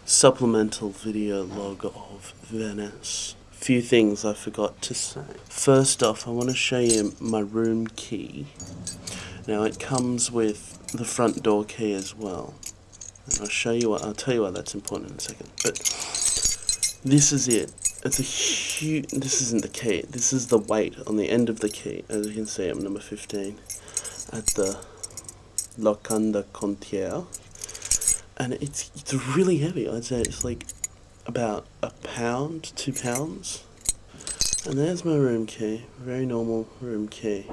supplemental video log of Venice. Few things I forgot to say. First off, I want to show you my room key. Now it comes with the front door key as well. And I'll tell you why that's important in a second. But this is it. It's a huge, this isn't the key, this is the weight on the end of the key. As you can see, I'm number 15 at the Locanda Contier. And it's really heavy. I'd say it's like about a pound, 2 pounds. And there's my room key, very normal room key.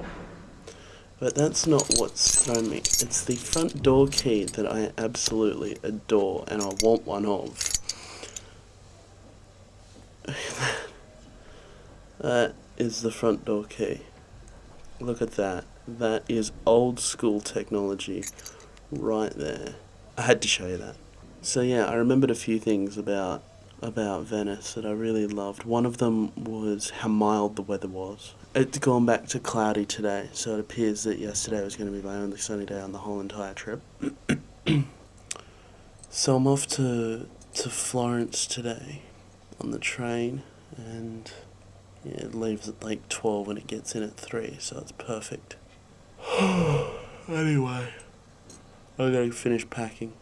But that's not what's thrown me. It's the front door key that I absolutely adore and I want one of. That is the front door key. Look at that. That is old school technology right there. I had to show you that. So yeah, I remembered a few things about Venice that I really loved. One of them was how mild the weather was. It's gone back to cloudy today, so it appears that yesterday was going to be my only sunny day on the whole entire trip. So I'm off to Florence today on the train, and yeah, it leaves at like 12 and it gets in at 3, so it's perfect. Anyway, I gotta finish packing.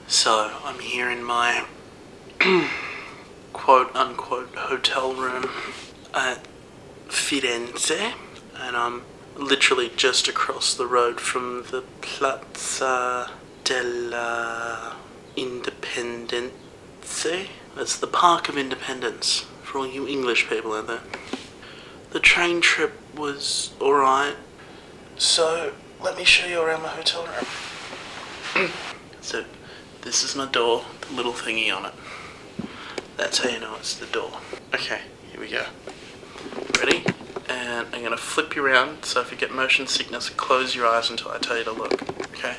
So, I'm here in my quote-unquote hotel room at Firenze, and I'm literally just across the road from the Piazza della Indipendenza. That's the Park of Independence, for all you English people out there. The train trip was alright, so let me show you around my hotel room. So, this is my door, the little thingy on it. That's how you know it's the door. Okay, here we go. Ready? And I'm going to flip you around, so if you get motion sickness, close your eyes until I tell you to look. Okay?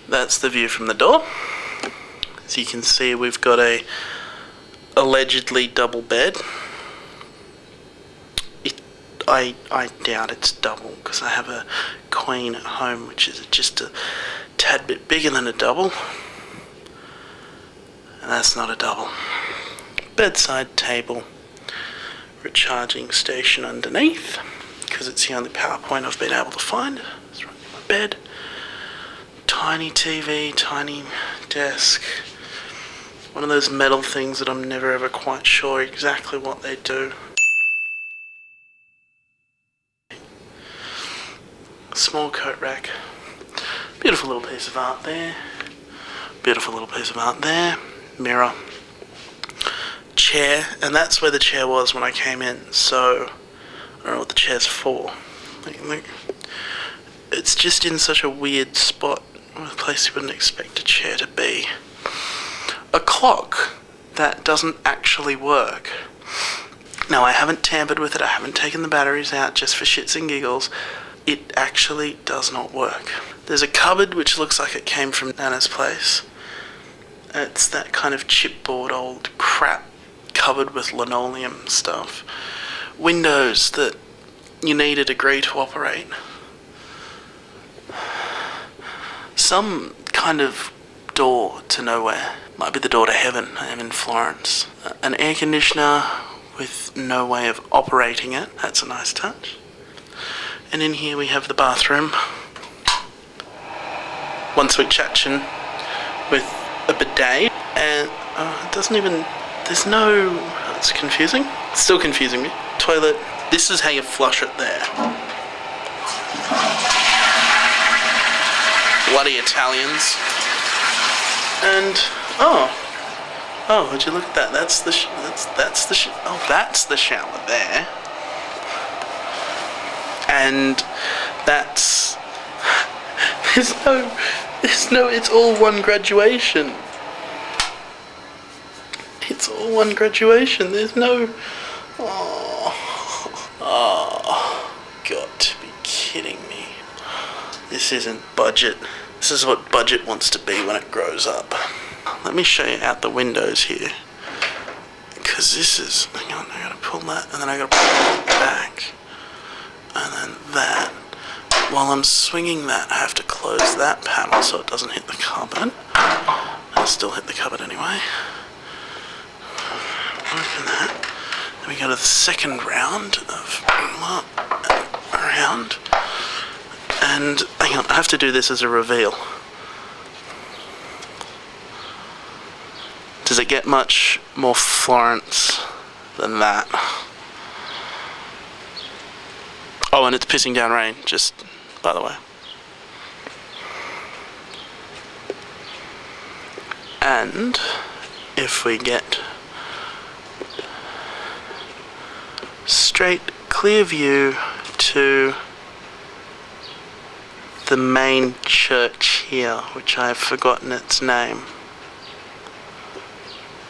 That's the view from the door. As you can see, we've got a allegedly double bed. I doubt it's double, because I have a queen at home, which is just a tad bit bigger than a double. And that's not a double. Bedside table. Recharging station underneath. because it's the only PowerPoint I've been able to find. It's right in my bed. Tiny TV, tiny desk. One of those metal things that I'm never ever quite sure exactly what they do. Small coat rack. Beautiful little piece of art there. Beautiful little piece of art there. Mirror. Chair, and that's where the chair was when I came in, so I don't know what the chair's for. Like, it's just in such a weird spot, a place you wouldn't expect a chair to be. A clock that doesn't actually work. Now, I haven't tampered with it, I haven't taken the batteries out just for shits and giggles. It actually does not work. There's a cupboard which looks like it came from Nana's place. It's that kind of chipboard old crap cupboard with linoleum stuff. Windows that you need a degree to operate. Some kind of door to nowhere. Might be the door to heaven. I am in Florence. An air conditioner with no way of operating it. That's a nice touch. And in here we have the bathroom. One switch action with a bidet. And it doesn't even... There's no... It's confusing. It's still confusing me. Toilet. This is how you flush it there. Bloody Italians. And... Oh, would you look at that? That's the that's the shower there. And that's... There's no, it's all one graduation. It's all one graduation. There's no... Oh, got to be kidding me. This isn't budget. This is what budget wants to be when it grows up. Let me show you out the windows here. Because this is... Hang on, I gotta pull that, and then I gotta pull it back. And then that. While I'm swinging that, I have to close that panel so it doesn't hit the cupboard. It'll still hit the cupboard anyway. Open that. Then we go to the second round of around. And hang on, I have to do this as a reveal. Does it get much more Florence than that? Oh, and it's pissing down rain, just by the way. And if we get straight clear view to the main church here, which I've forgotten its name.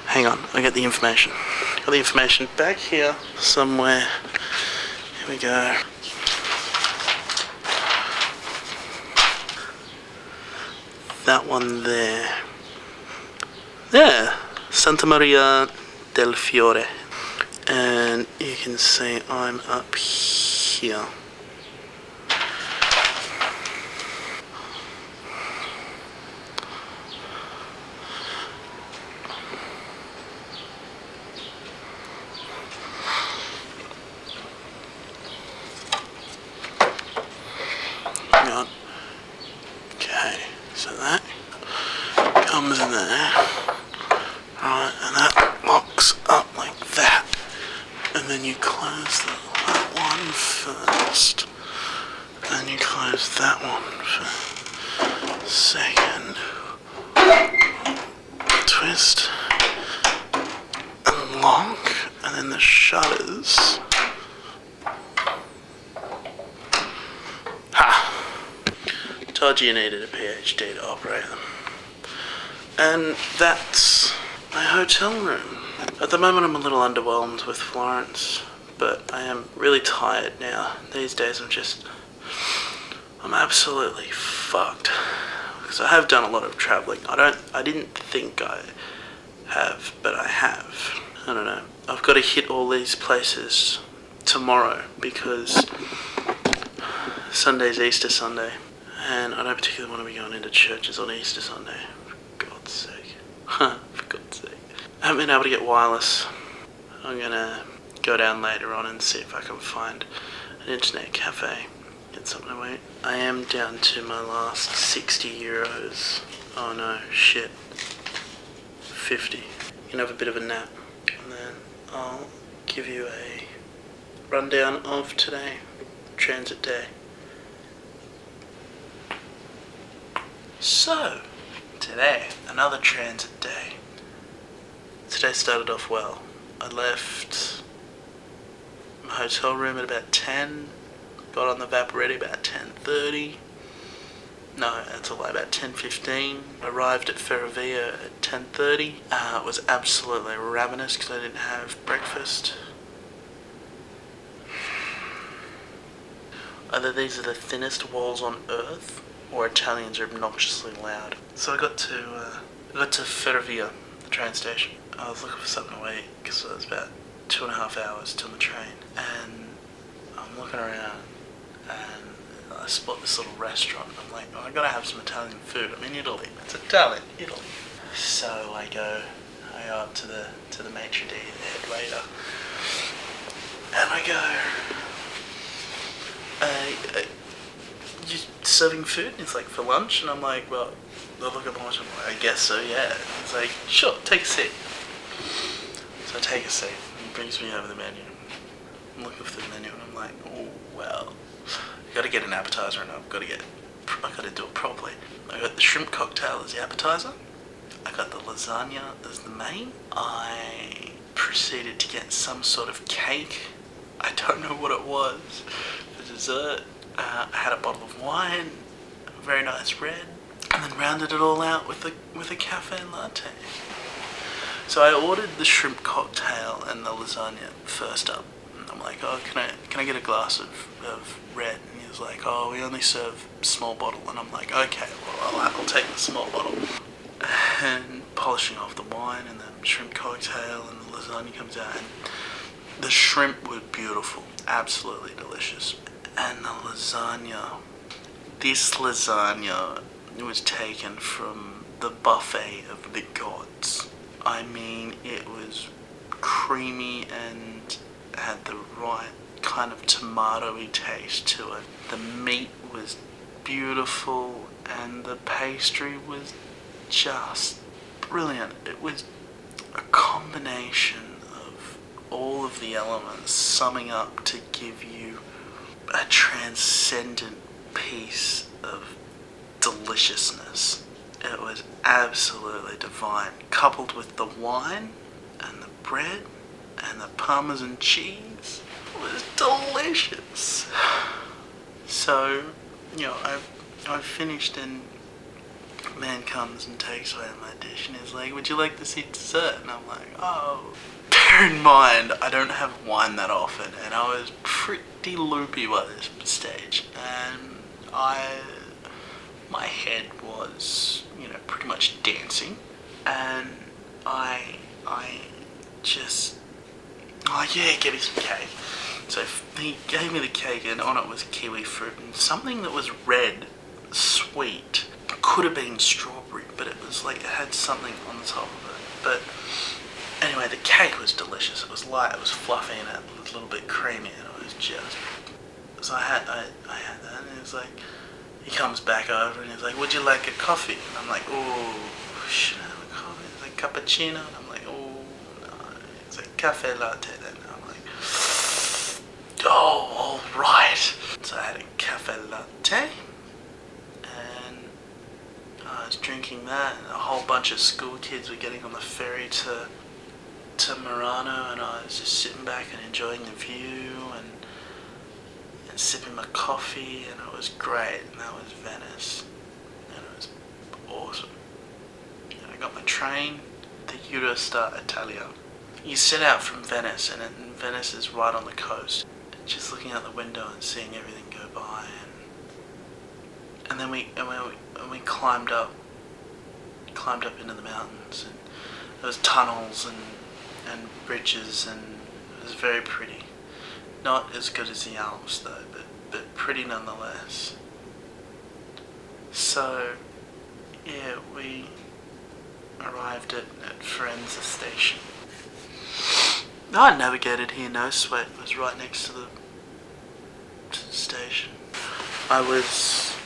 Hang on, I get the information. Got the information back here somewhere. Here we go. That one there. There, Santa Maria del Fiore. And you can see I'm up here. Hang on. Okay, so that comes in there. Right, and that locks up like that. And then you close that one first. And you close that one for second. Twist. And lock. And then the shutters. Ha! Told you needed a PhD to operate them. And that's my hotel room. At the moment I'm a little underwhelmed with Florence, but I am really tired now. These days I'm absolutely fucked. Because I have done a lot of travelling. I didn't think I have, but I have. I don't know. I've got to hit all these places tomorrow because Sunday's Easter Sunday. And I don't particularly want to be going into churches on Easter Sunday. For God's sake. For God's sake. I haven't been able to get wireless. I'm gonna go down later on and see if I can find an internet cafe, get something to eat. I am down to my last 60 euros. Oh no, shit. 50. You can have a bit of a nap, and then I'll give you a rundown of today, transit day. So, today, another transit day. Today started off well. I left my hotel room at about 10, got on the Vaporetti about 10:30. No, that's a lie, about 10:15. Arrived at Ferrovia at 10:30. It was absolutely ravenous because I didn't have breakfast. Either these are the thinnest walls on earth, or Italians are obnoxiously loud. So I got to Ferrovia, the train station. I was looking for something to eat because it was about 2.5 hours till the train, and I'm looking around and I spot this little restaurant. I'm like, oh, I gotta have some Italian food. I'm in Italy. It's Italian, Italy. So I go up to the maitre d', the head waiter, and I go, you serving food? And it's like, for lunch? And I'm like, well, I look at my watch, I'm like, I guess so, yeah. And he's like, sure, take a seat. So I take a seat, and he brings me over the menu. I'm looking for the menu, and I'm like, oh, well, I gotta get an appetizer, and I gotta do it properly. I got the shrimp cocktail as the appetizer. I got the lasagna as the main. I proceeded to get some sort of cake. I don't know what it was. For dessert, I had a bottle of wine, a very nice red, and then rounded it all out with a cafe latte. So I ordered the shrimp cocktail and the lasagna first up. And I'm like, oh, can I get a glass of red? And he was like, oh, we only serve small bottle. And I'm like, okay, well, I'll take the small bottle. And polishing off the wine and the shrimp cocktail and the lasagna comes out, and the shrimp was beautiful, absolutely delicious. And the lasagna, this lasagna was taken from the buffet of the gods. I mean, it was creamy and had the right kind of tomatoey taste to it. The meat was beautiful and the pastry was just brilliant. It was a combination of all of the elements summing up to give you a transcendent piece of deliciousness. It was absolutely divine, coupled with the wine and the bread and the Parmesan cheese. It was delicious. So, you know, I finished, and man comes and takes away my dish and is like, would you like to see dessert? And I'm like, oh. Bear in mind, I don't have wine that often, and I was pretty loopy by this stage, and my head was, you know, pretty much dancing, and I just, oh yeah, give me some cake. So he gave me the cake, and on it was kiwi fruit and something that was red, sweet. It could have been strawberry, but it was like, it had something on the top of it. But anyway, the cake was delicious. It was light, it was fluffy, and it was a little bit creamy, and it was just, so I had that, and it was like, he comes back over and he's like, would you like a coffee? And I'm like, oh, should I have a coffee? It's like cappuccino, and I'm like, oh no, it's like cafe latte then. And I'm like, oh, alright. So I had a cafe latte, and I was drinking that, and a whole bunch of school kids were getting on the ferry to Murano, and I was just sitting back and enjoying the view and sipping my coffee, and it was great. And that was Venice, and it was awesome. And I got my train, the Eurostar Italia. You set out from Venice, and Venice is right on the coast. Just looking out the window and seeing everything go by, and then we climbed up into the mountains, and there was tunnels and bridges, and it was very pretty. Not as good as the Alps though, but pretty nonetheless. So, yeah, we arrived at Florence station. I navigated here, no sweat. It was right next to station. I was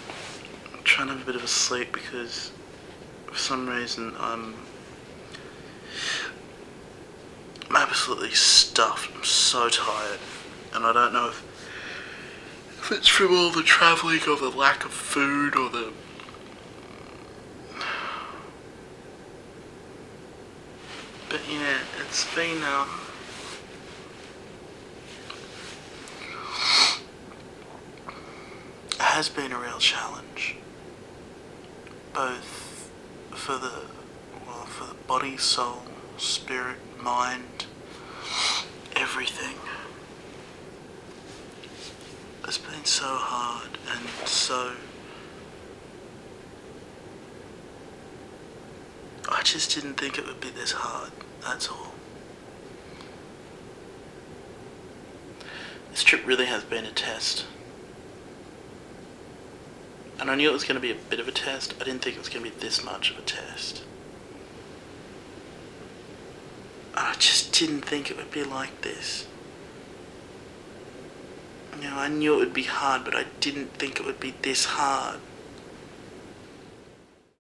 trying to have a bit of a sleep because for some reason I'm absolutely stuffed. I'm so tired, and I don't know if it's from all the travelling or the lack of food or the... But yeah, it's been it has been a real challenge, both for the body, soul, spirit, mind, everything. It's been so hard and so... I just didn't think it would be this hard, that's all. This trip really has been a test. And I knew it was going to be a bit of a test. I didn't think it was going to be this much of a test. I just didn't think it would be like this. You know, I knew it would be hard, but I didn't think it would be this hard.